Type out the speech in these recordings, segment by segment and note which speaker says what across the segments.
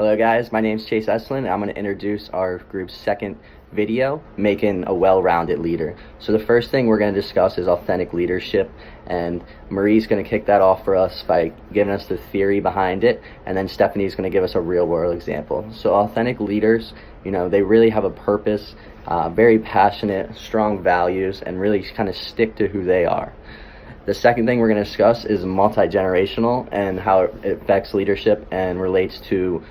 Speaker 1: Hello guys, my name is Chase Estlin. I'm going to introduce our group's second video, Making a Well-Rounded Leader. So the first thing we're going to discuss is authentic leadership, and Marie's going to kick that off for us by giving us the theory behind it, and then Stephanie's going to give us a real-world example. So authentic leaders, they really have a purpose, very passionate, strong values, and really kind of stick to who they are. The second thing we're going to discuss is multi-generational and how it affects leadership and relates to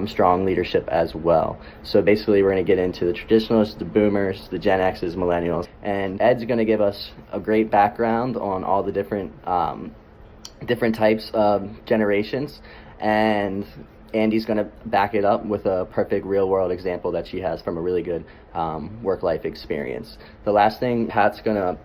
Speaker 1: strong leadership as well. So basically we're going to get into the traditionalists, the boomers, the Gen X's, millennials, and Ed's going to give us a great background on all the different types of generations, and Andy's going to back it up with a perfect real-world example that she has from a really good work-life experience. The last thing, Pat's going to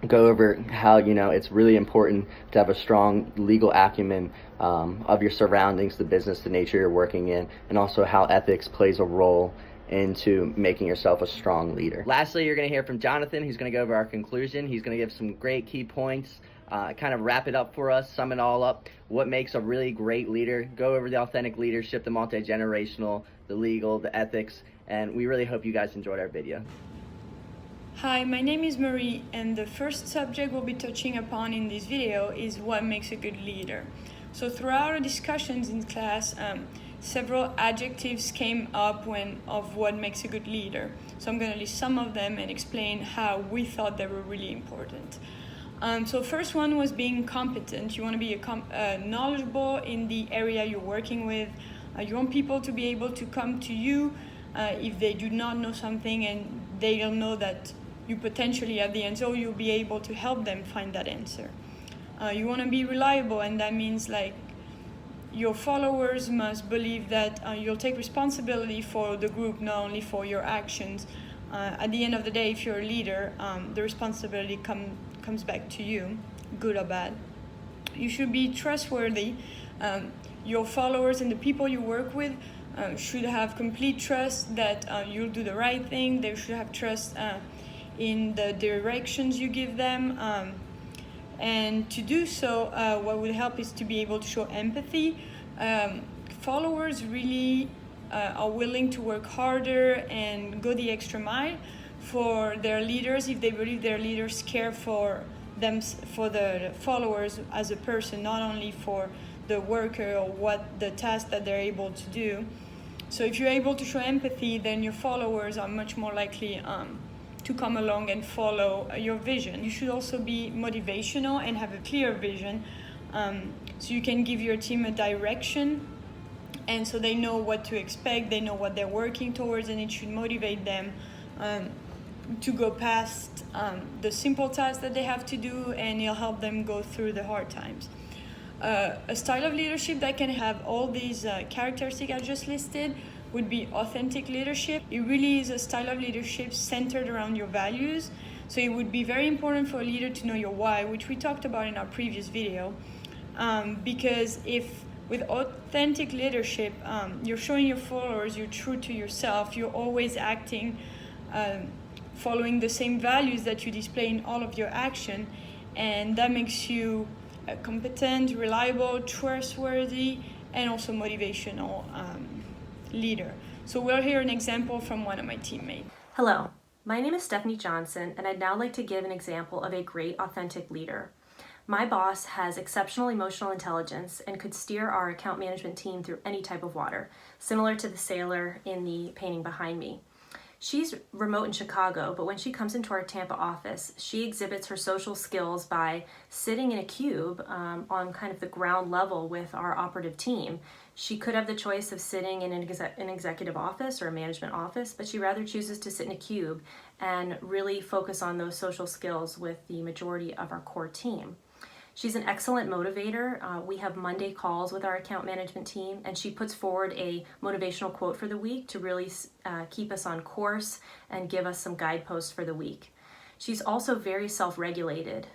Speaker 1: go over how it's really important to have a strong legal acumen of your surroundings, the business, the nature you're working in, and also how ethics plays a role into making yourself a strong leader. Lastly, you're going to hear from Jonathan. He's going to go over our conclusion. He's going to give some great key points, kind of wrap it up for us, sum it all up, what makes a really great leader, go over the authentic leadership, the multi-generational, the legal, the ethics, and we really hope you guys enjoyed our video.
Speaker 2: Hi, my name is Marie, and the first subject we'll be touching upon in this video is what makes a good leader. So throughout our discussions in class, several adjectives came up of what makes a good leader. So I'm going to list some of them and explain how we thought they were really important. So first one was being competent. You want to be knowledgeable in the area you're working with. You want people to be able to come to you if they do not know something and they don't know that you potentially have the answer, you'll be able to help them find that answer. You want to be reliable, and that means your followers must believe that you'll take responsibility for the group, not only for your actions. At the end of the day, if you're a leader, the responsibility comes back to you, good or bad. You should be trustworthy. Your followers and the people you work with should have complete trust that you'll do the right thing. They should have trust in the directions you give them, and to do so, what would help is to be able to show empathy. Followers really are willing to work harder and go the extra mile for their leaders if they believe their leaders care for them, for the followers as a person, not only for the worker or what the task that they're able to do. So if you're able to show empathy, then your followers are much more likely to come along and follow your vision. You should also be motivational and have a clear vision, so you can give your team a direction, and so they know what to expect, they know what they're working towards, and it should motivate them to go past the simple tasks that they have to do, and it'll help them go through the hard times. A style of leadership that can have all these characteristics I just listed would be authentic leadership. It really is a style of leadership centered around your values. So it would be very important for a leader to know your why, which we talked about in our previous video. Because if with authentic leadership, you're showing your followers you're true to yourself, you're always acting, following the same values that you display in all of your action, and that makes you competent, reliable, trustworthy, and also motivational leader. So we'll hear an example from one of my teammates.
Speaker 3: Hello, my name is Stephanie Johnson, and I'd now like to give an example of a great authentic leader. My boss has exceptional emotional intelligence and could steer our account management team through any type of water, similar to the sailor in the painting behind me. She's remote in Chicago, but when she comes into our Tampa office, she exhibits her social skills by sitting in a cube on kind of the ground level with our operative team. She could have the choice of sitting in an executive office or a management office, but she rather chooses to sit in a cube and really focus on those social skills with the majority of our core team. She's an excellent motivator. We have Monday calls with our account management team, and she puts forward a motivational quote for the week to really keep us on course and give us some guideposts for the week. She's also very self-regulated.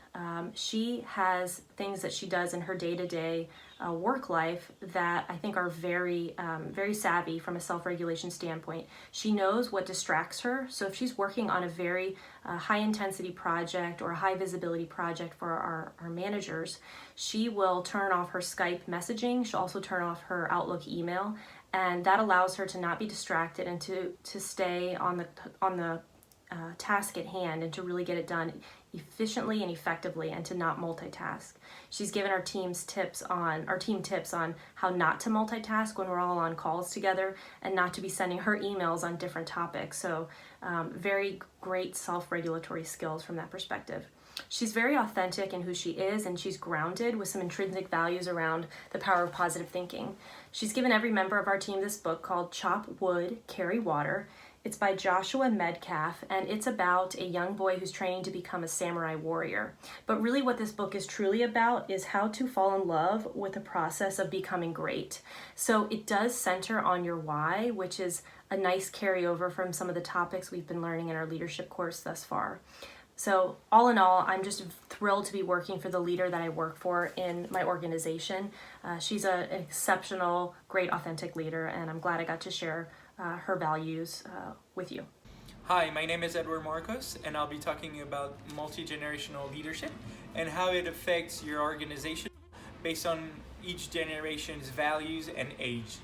Speaker 3: She has things that she does in her day-to-day work life that I think are very savvy from a self-regulation standpoint. She knows what distracts her. So if she's working on a very high-intensity project or a high-visibility project for our managers, she will turn off her Skype messaging. She'll also turn off her Outlook email, and that allows her to not be distracted and to stay on the task at hand and to really get it done efficiently and effectively and to not multitask. She's given our team tips on how not to multitask when we're all on calls together and not to be sending her emails on different topics. So very great self-regulatory skills from that perspective. She's very authentic in who she is, and she's grounded with some intrinsic values around the power of positive thinking. She's given every member of our team this book called Chop Wood, Carry Water. It's by Joshua Medcalf, and it's about a young boy who's training to become a samurai warrior. But really what this book is truly about is how to fall in love with the process of becoming great. So it does center on your why, which is a nice carryover from some of the topics we've been learning in our leadership course thus far. So all in all, I'm just thrilled to be working for the leader that I work for in my organization. She's an exceptional, great, authentic leader, and I'm glad I got to share her values with you.
Speaker 4: Hi, my name is Edward Marcos, and I'll be talking about multi-generational leadership and how it affects your organization based on each generation's values and age.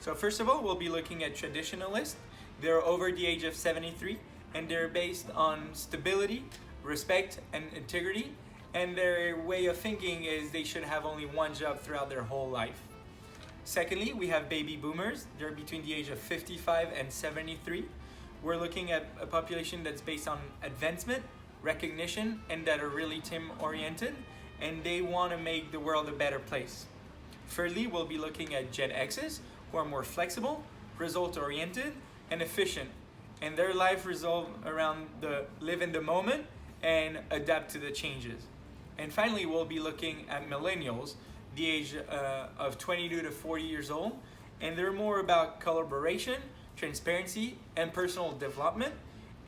Speaker 4: So first of all, we'll be looking at traditionalists. They're over the age of 73, and they're based on stability, respect, and integrity, and their way of thinking is they should have only one job throughout their whole life. Secondly, we have baby boomers. They're between the age of 55 and 73. We're looking at a population that's based on advancement, recognition, and that are really team-oriented, and they want to make the world a better place. Thirdly, we'll be looking at Gen X's, who are more flexible, result-oriented, and efficient, and their life revolves around the live in the moment and adapt to the changes. And finally, we'll be looking at millennials, the age of 22 to 40 years old, and they're more about collaboration, transparency, and personal development,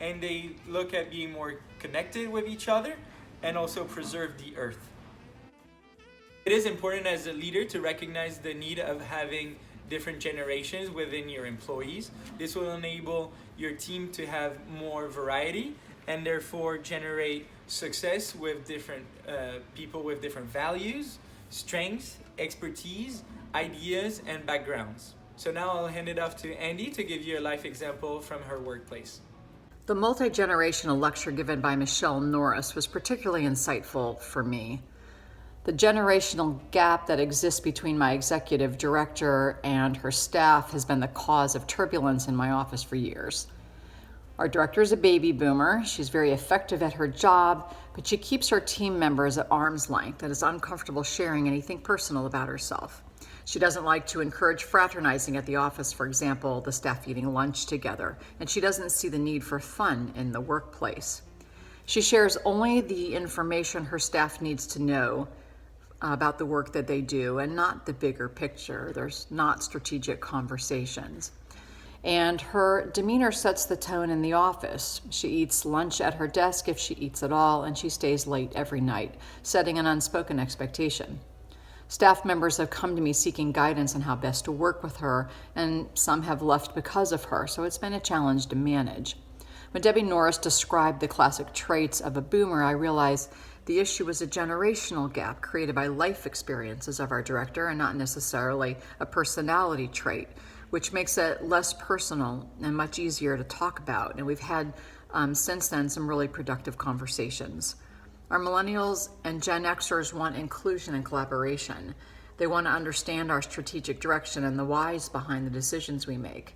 Speaker 4: and they look at being more connected with each other and also preserve the earth. It is important as a leader to recognize the need of having different generations within your employees. This will enable your team to have more variety and therefore generate success with different people with different values, strengths, expertise, ideas, and backgrounds. So now I'll hand it off to Andy to give you a life example from her workplace.
Speaker 5: The multi-generational lecture given by Michelle Norris was particularly insightful for me. The generational gap that exists between my executive director and her staff has been the cause of turbulence in my office for years. Our director is a baby boomer. She's very effective at her job, but she keeps her team members at arm's length and is uncomfortable sharing anything personal about herself. She doesn't like to encourage fraternizing at the office, for example, the staff eating lunch together, and she doesn't see the need for fun in the workplace. She shares only the information her staff needs to know about the work that they do and not the bigger picture. There's not strategic conversations. And her demeanor sets the tone in the office. She eats lunch at her desk if she eats at all, and she stays late every night, setting an unspoken expectation. Staff members have come to me seeking guidance on how best to work with her, and some have left because of her, so it's been a challenge to manage. When Debbie Norris described the classic traits of a boomer, I realized the issue was a generational gap created by life experiences of our director and not necessarily a personality trait, which makes it less personal and much easier to talk about. And we've had, since then, some really productive conversations. Our millennials and Gen Xers want inclusion and collaboration. They want to understand our strategic direction and the whys behind the decisions we make.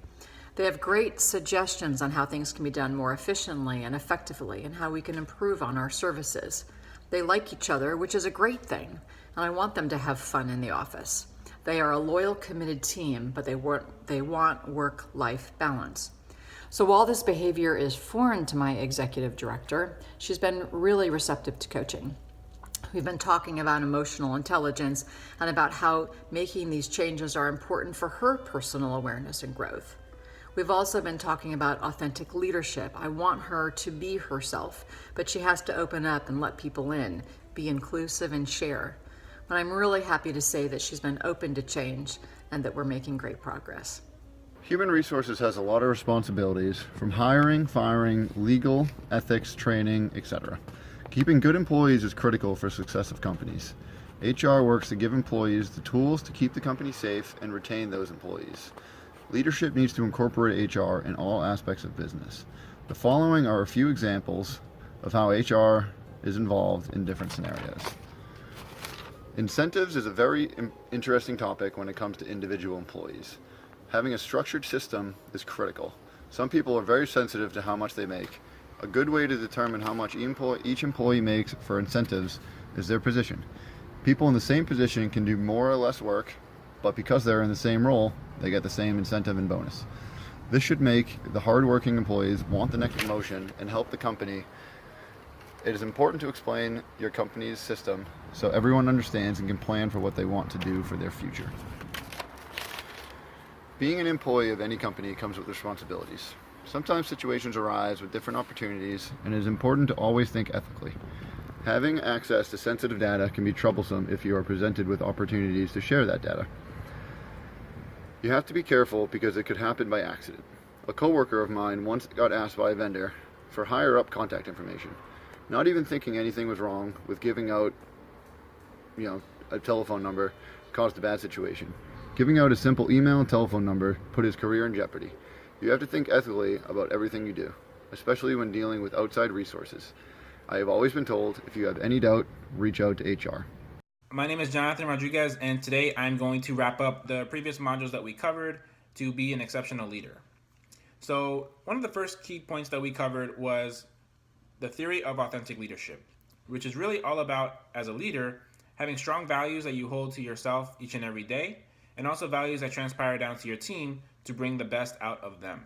Speaker 5: They have great suggestions on how things can be done more efficiently and effectively and how we can improve on our services. They like each other, which is a great thing, and I want them to have fun in the office. They are a loyal, committed team, but they want work-life balance. So while this behavior is foreign to my executive director, she's been really receptive to coaching. We've been talking about emotional intelligence and about how making these changes are important for her personal awareness and growth. We've also been talking about authentic leadership. I want her to be herself, but she has to open up and let people in, be inclusive and share. But I'm really happy to say that she's been open to change and that we're making great progress.
Speaker 6: Human Resources has a lot of responsibilities, from hiring, firing, legal, ethics, training, etc. Keeping good employees is critical for success of companies. HR works to give employees the tools to keep the company safe and retain those employees. Leadership needs to incorporate HR in all aspects of business. The following are a few examples of how HR is involved in different scenarios. Incentives is a very interesting topic when it comes to individual employees. Having a structured system is critical. Some people are very sensitive to how much they make. A good way to determine how much each employee makes for incentives is their position. People in the same position can do more or less work, but because they're in the same role, they get the same incentive and bonus. This should make the hard-working employees want the next promotion and help the company. It is important to explain your company's system so everyone understands and can plan for what they want to do for their future. Being an employee of any company comes with responsibilities. Sometimes situations arise with different opportunities, and it is important to always think ethically. Having access to sensitive data can be troublesome if you are presented with opportunities to share that data. You have to be careful because it could happen by accident. A coworker of mine once got asked by a vendor for higher up contact information, not even thinking anything was wrong with giving out, a telephone number caused a bad situation. Giving out a simple email and telephone number put his career in jeopardy. You have to think ethically about everything you do, especially when dealing with outside resources. I have always been told, if you have any doubt, reach out to HR.
Speaker 7: My name is Jonathan Rodriguez, and today I'm going to wrap up the previous modules that we covered to be an exceptional leader. So one of the first key points that we covered was the theory of authentic leadership, which is really all about, as a leader, having strong values that you hold to yourself each and every day, and also values that transpire down to your team to bring the best out of them.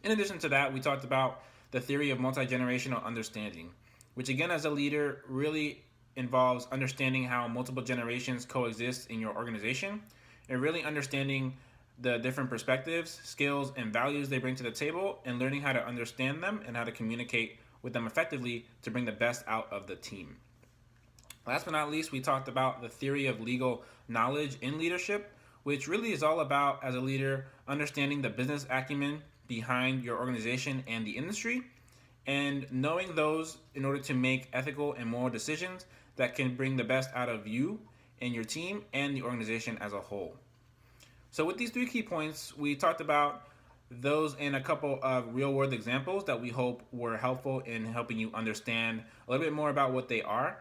Speaker 7: In addition to that, we talked about the theory of multi-generational understanding, which again, as a leader, really involves understanding how multiple generations coexist in your organization and really understanding the different perspectives, skills, and values they bring to the table and learning how to understand them and how to communicate with them effectively to bring the best out of the team. Last but not least, we talked about the theory of legal knowledge in leadership, which really is all about, as a leader, understanding the business acumen behind your organization and the industry, and knowing those in order to make ethical and moral decisions that can bring the best out of you and your team and the organization as a whole. So with these 3 key points, we talked about those in a couple of real-world examples that we hope were helpful in helping you understand a little bit more about what they are.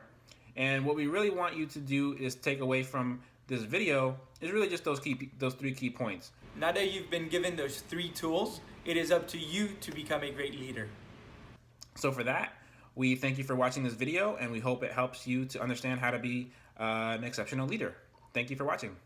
Speaker 7: And what we really want you to do is take away from this video is really just those 3 key points.
Speaker 4: Now that you've been given those 3 tools, it is up to you to become a great leader.
Speaker 7: So for that, we thank you for watching this video, and we hope it helps you to understand how to be an exceptional leader. Thank you for watching.